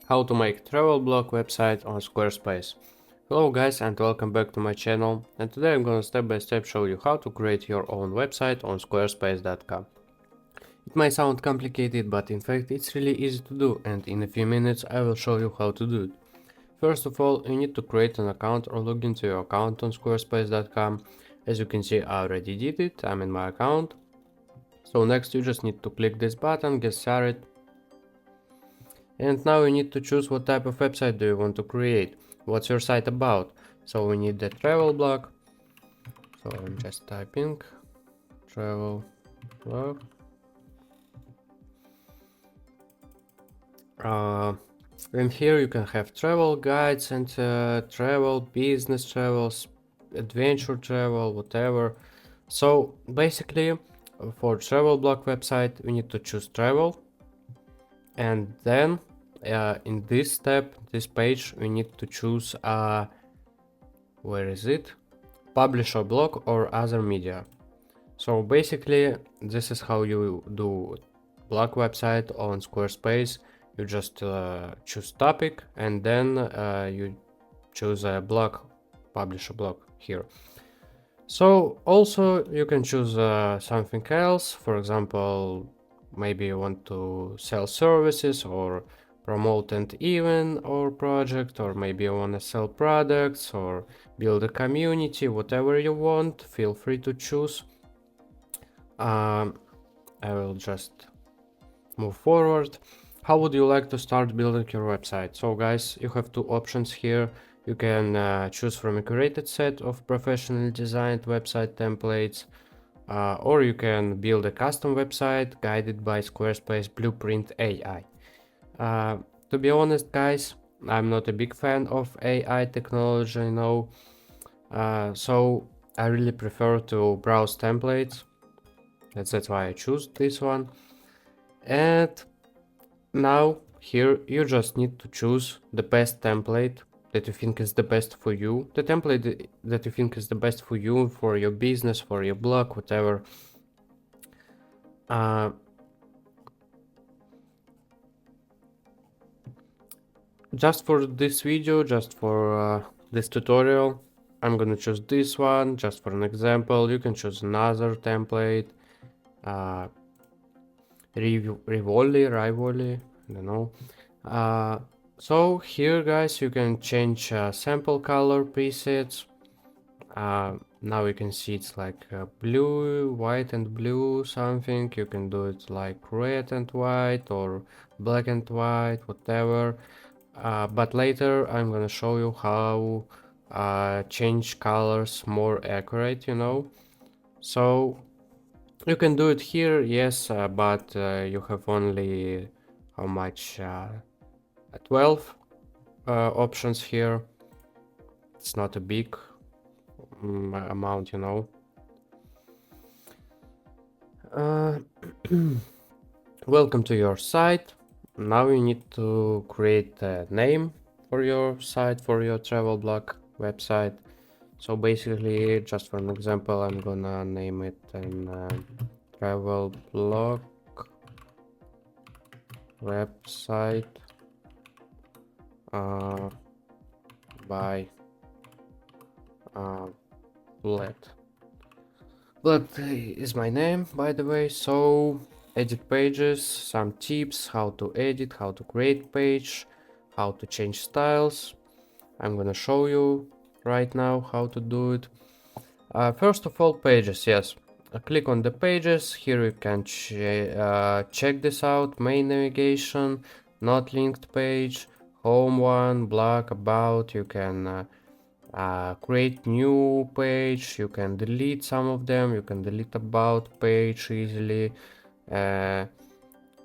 How to make travel blog website on Squarespace. Hello guys and welcome back to my channel, and today I'm gonna step by step show you how to create your own website on squarespace.com. It might sound complicated, but in fact it's really easy to do, and in a few minutes I will show you how to do it. First of all, you need to create an account or log into your account on squarespace.com. As you can see, I already did it, I'm in my account. So next you just need to click this button, get started. And now you need to choose what type of website do you want to create. What's your site about? So we need the travel blog. So I'm just typing travel blog. And here you can have travel guides and travel, business travels, adventure travel, whatever. So basically for travel blog website we need to choose travel, and then in this step, this page, we need to choose where is it? Publish a blog or other media. So basically this is how you do blog website on Squarespace. You just choose topic, and then you choose a blog, publish a blog here. So also you can choose something else. For example, maybe you want to sell services or promote an event or project, or maybe you want to sell products or build a community, whatever you want, feel free to choose. I will just move forward. How would you like to start building your website? So guys, you have two options here. You can choose from a curated set of professionally designed website templates, or you can build a custom website guided by Squarespace Blueprint AI. To be honest guys, I'm not a big fan of AI technology, so I really prefer to browse templates. That's why I choose this one. And now here you just need to choose the best template that you think is the best for you, the template that you think is the best for you, for your business, for your blog, whatever. Just for this video, just for this tutorial, I'm gonna choose this one just for an example. You can choose another template, Rivoli, I don't know. So here guys, you can change sample color presets. Now you can see it's like blue, white and blue something. You can do it like red and white or black and white, whatever. But later I'm gonna show you how change colors more accurate, So you can do it here, yes, but you have only how much 12 options here. It's not a big amount, Welcome to your site. Now you need to create a name for your site, for your travel blog website. So basically, just for an example, I'm gonna name it an travel blog website by Bled. Bled is my name, by the way. So edit pages, some tips, how to edit, how to create page, how to change styles. I'm gonna show you right now how to do it. First of all, pages, yes. Click on the pages. Here you can check this out: main navigation, not linked page, home one, blog, about. You can create new page, you can delete some of them, you can delete about page easily.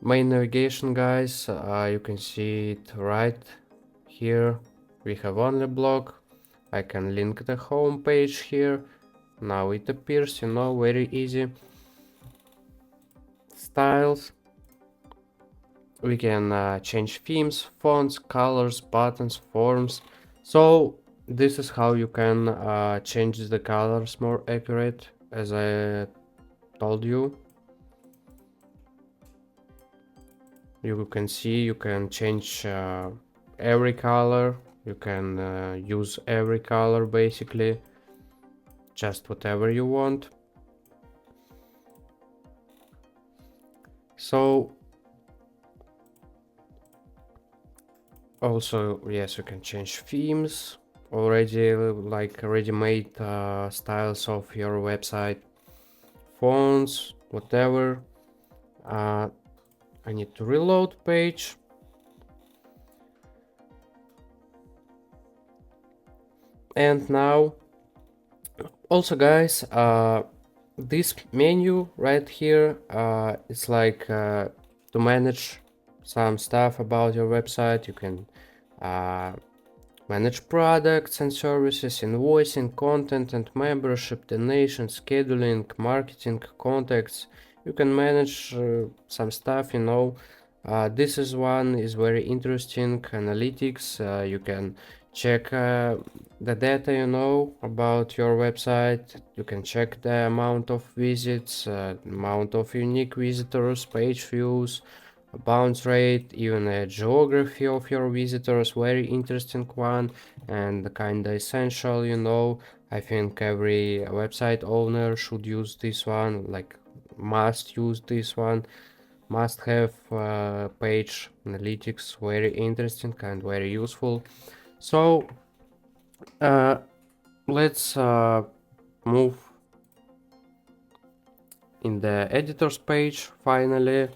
Main navigation guys, you can see it right here. We have only blog. I can link the home page here. Now it appears, very easy. Styles, we can change themes, fonts, colors, buttons, forms. So this is how you can change the colors more accurate, as I told you. You can see you can change every color. You can use every color basically, just whatever you want. So also, yes, you can change themes already, like ready-made styles of your website, fonts, whatever. I need to reload page. And now, also guys, this menu right here, it's like to manage some stuff about your website. You can uh, manage products and services, invoicing, content and membership, donation, scheduling, marketing, contacts. You can manage some stuff, you know. This is one is very interesting, analytics. You can check the data, you know, about your website. You can check the amount of visits, amount of unique visitors, page views, bounce rate, even a geography of your visitors, very interesting one and kinda essential, you know. I think every website owner should use this one, like must use this one, must have page analytics, very interesting and very useful. So uh, let's move in the editors page finally.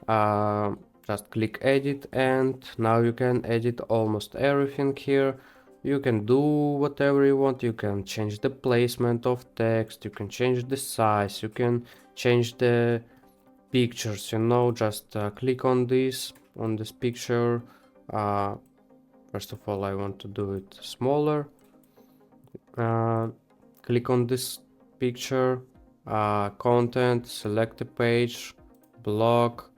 uh, just click edit and now you can edit almost everything here. You can do whatever you want. You can change the placement of text, you can change the size, you can change the pictures, you know. Just click on this picture. uh, First of all, I want to do it smaller. uh, Click on this picture, content, select the page, block,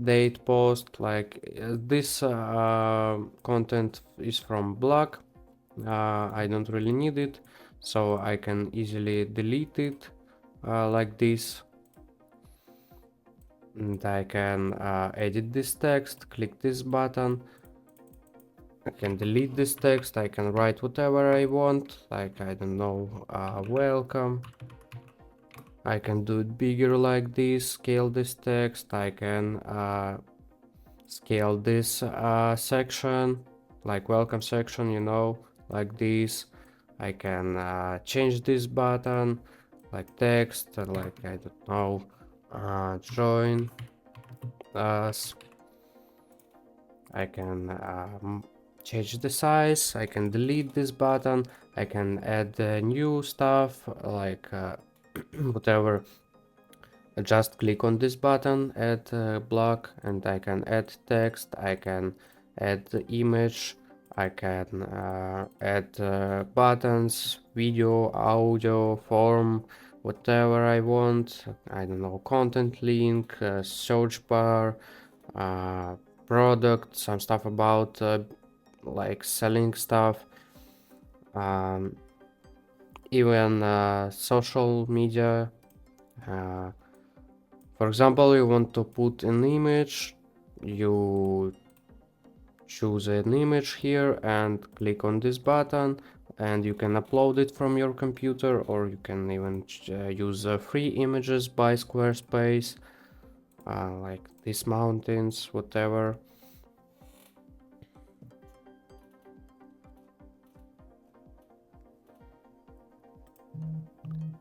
date, post, like this content is from blog. I don't really need it, so I can easily delete it like this. And I can edit this text, click this button. I can delete this text, I can write whatever I want, like I don't know, welcome. I can do it bigger like this, scale this text, I can scale this section, like welcome section, you know, like this. I can change this button, like text, like I don't know, join us. I can change the size, I can delete this button, I can add new stuff, like whatever. Just click on this button, add block, and I can add text, I can add the image, I can add buttons, video, audio, form, whatever I want. I don't know, content link, search bar, uh, product, some stuff about like selling stuff, um, even social media. uh, For example, you want to put an image, you choose an image here and click on this button, and you can upload it from your computer, or you can even use free images by Squarespace, like these mountains, whatever.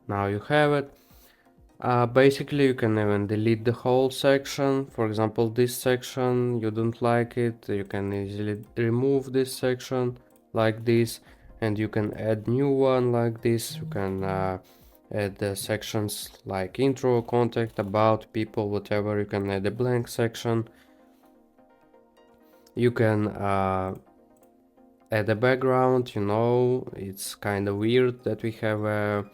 Now you have it. Basically, you can even delete the whole section. For example, this section, you don't like it, you can easily remove this section like this, and you can add new one like this. You can add the sections like intro, contact, about, people, whatever. You can add a blank section. You can add a background, you know. It's kind of weird that we have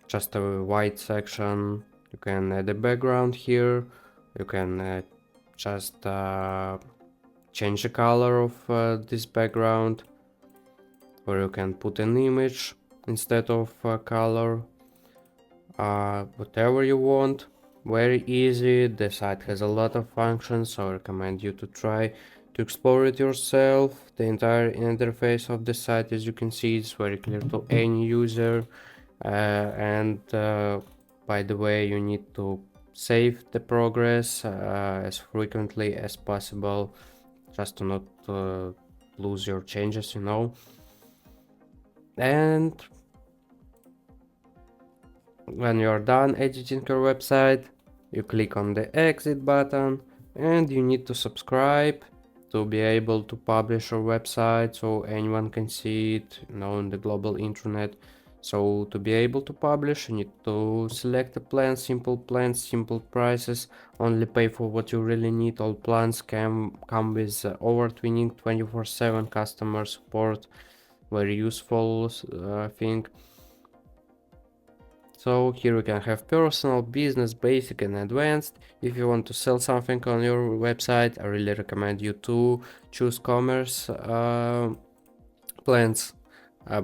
just a white section. You can add a background here. You can just change the color of this background, or you can put an image instead of color, whatever you want. very easy. The site has a lot of functions, so I recommend you to try to explore it yourself. The entire interface of the site, as you can see, is very clear to any user. And by the way, you need to save the progress as frequently as possible, just to not lose your changes, you know. And when you're done editing your website, you click on the exit button and you need to subscribe to be able to publish your website so anyone can see it, you know, on the global internet. So to be able to publish, you need to select a plan, simple plans, simple prices, only pay for what you really need. All plans can come with award-winning 24/7 customer support, very useful thing. So here you can have personal, business, basic and advanced. If you want to sell something on your website, I really recommend you to choose commerce plans,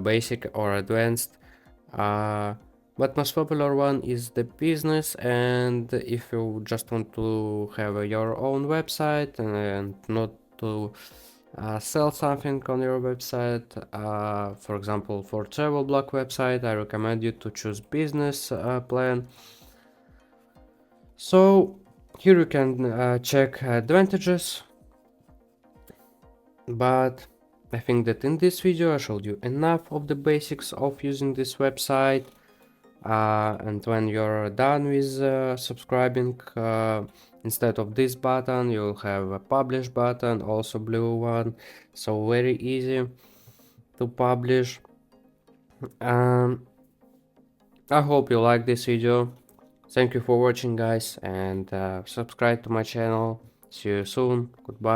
basic or advanced. But most popular one is the business, and if you just want to have your own website and not to sell something on your website, for example for travel blog website, I recommend you to choose business plan. So here you can check advantages, but I think that in this video I showed you enough of the basics of using this website. And when you're done with subscribing, instead of this button you'll have a publish button, also blue one, so very easy to publish. I hope you like this video. Thank you for watching, guys, and subscribe to my channel. See you soon. Goodbye.